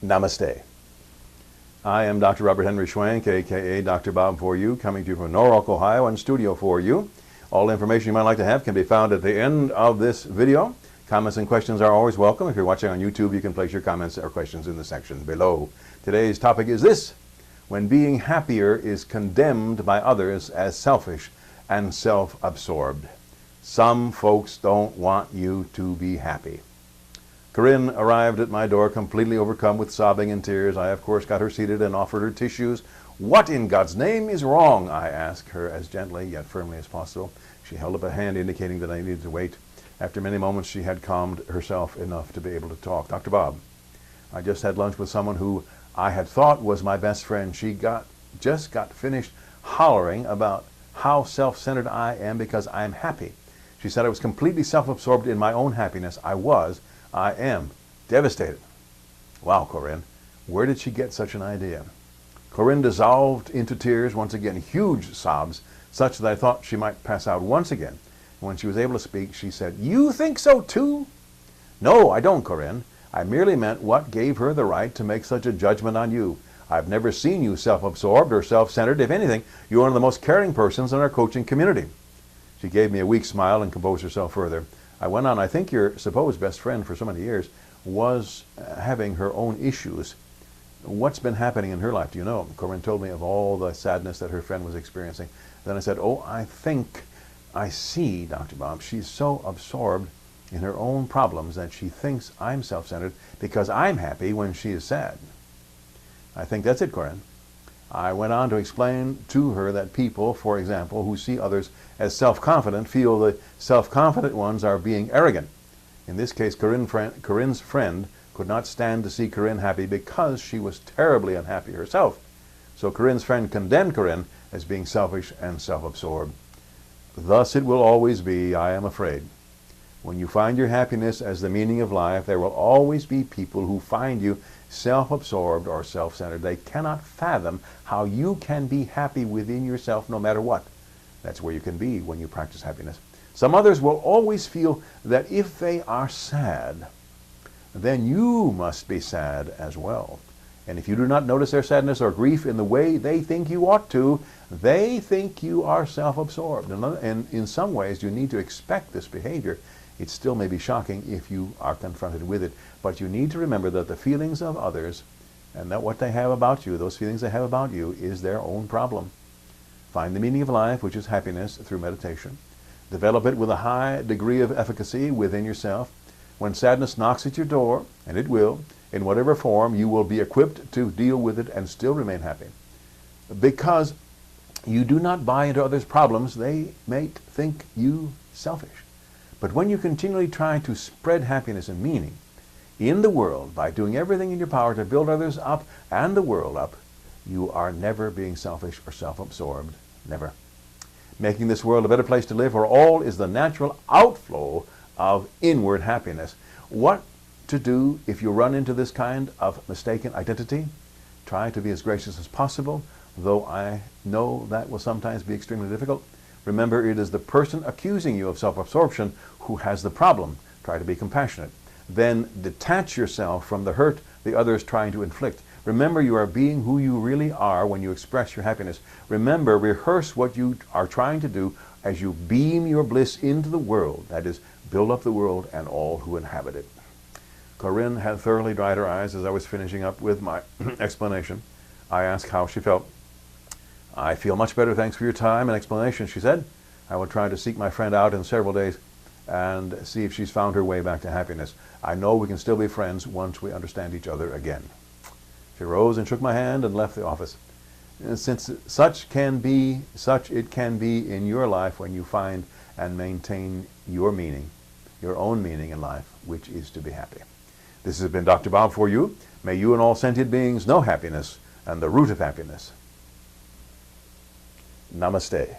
Namaste. I am Dr. Robert Henry Schwank, a.k.a. Dr. Bob For You, coming to you from Norwalk, Ohio, in studio for you. All information you might like to have can be found at the end of this video. Comments and questions are always welcome. If you're watching on YouTube, you can place your comments or questions in the section below. Today's topic is this: when being happier is condemned by others as selfish and self-absorbed. Some folks don't want you to be happy. Corinne arrived at my door completely overcome with sobbing and tears. I, of course, got her seated and offered her tissues. "What in God's name is wrong?" I asked her as gently yet firmly as possible. She held up a hand indicating that I needed to wait. After many moments, she had calmed herself enough to be able to talk. "Dr. Bob, I just had lunch with someone who I had thought was my best friend. She just got finished hollering about how self-centered I am because I'm happy. She said I was completely self-absorbed in my own happiness. I am devastated." Wow, Corinne, where did she get such an idea? Corinne dissolved into tears, once again huge sobs, such that I thought she might pass out once again. When she was able to speak, she said, "You think so too?" "No, I don't, Corinne. I merely meant what gave her the right to make such a judgment on you. I've never seen you self-absorbed or self-centered. If anything, you're one of the most caring persons in our coaching community." She gave me a weak smile and composed herself further. I went on, "I think your supposed best friend for so many years was having her own issues. What's been happening in her life, do you know?" Corinne told me of all the sadness that her friend was experiencing. Then I said, "Oh, I think I see, Dr. Bob. She's so absorbed in her own problems that she thinks I'm self-centered because I'm happy when she is sad." I think that's it, Corinne. I went on to explain to her that people, for example, who see others as self-confident feel the self-confident ones are being arrogant. In this case, Corinne's friend could not stand to see Corinne happy because she was terribly unhappy herself. So Corinne's friend condemned Corinne as being selfish and self-absorbed. Thus it will always be, I am afraid. When you find your happiness as the meaning of life, there will always be people who find you self-absorbed or self-centered. They cannot fathom how you can be happy within yourself no matter what. That's where you can be when you practice happiness. Some others will always feel that if they are sad, then you must be sad as well. And if you do not notice their sadness or grief in the way they think you ought to, they think you are self-absorbed. And in some ways, you need to expect this behavior. It still may be shocking if you are confronted with it, but you need to remember that the feelings of others and that what they have about you, those feelings they have about you, is their own problem. Find the meaning of life, which is happiness, through meditation. Develop it with a high degree of efficacy within yourself. When sadness knocks at your door, and it will, in whatever form, you will be equipped to deal with it and still remain happy. Because you do not buy into others' problems, they may think you selfish. But when you continually try to spread happiness and meaning in the world by doing everything in your power to build others up and the world up, you are never being selfish or self-absorbed. Never. Making this world a better place to live for all is the natural outflow of inward happiness. What to do if you run into this kind of mistaken identity? Try to be as gracious as possible, though I know that will sometimes be extremely difficult. Remember, it is the person accusing you of self-absorption who has the problem. Try to be compassionate. Then detach yourself from the hurt the other is trying to inflict. Remember, you are being who you really are when you express your happiness. Remember, rehearse what you are trying to do as you beam your bliss into the world. That is, build up the world and all who inhabit it. Corinne had thoroughly dried her eyes as I was finishing up with my explanation. I asked how she felt. "I feel much better, thanks for your time and explanation," she said. "I will try to seek my friend out in several days and see if she's found her way back to happiness. I know we can still be friends once we understand each other again." She rose and shook my hand and left the office. Since such it can be in your life when you find and maintain your meaning, your own meaning in life, which is to be happy. This has been Dr. Bob For You. May you and all sentient beings know happiness and the root of happiness. Namaste.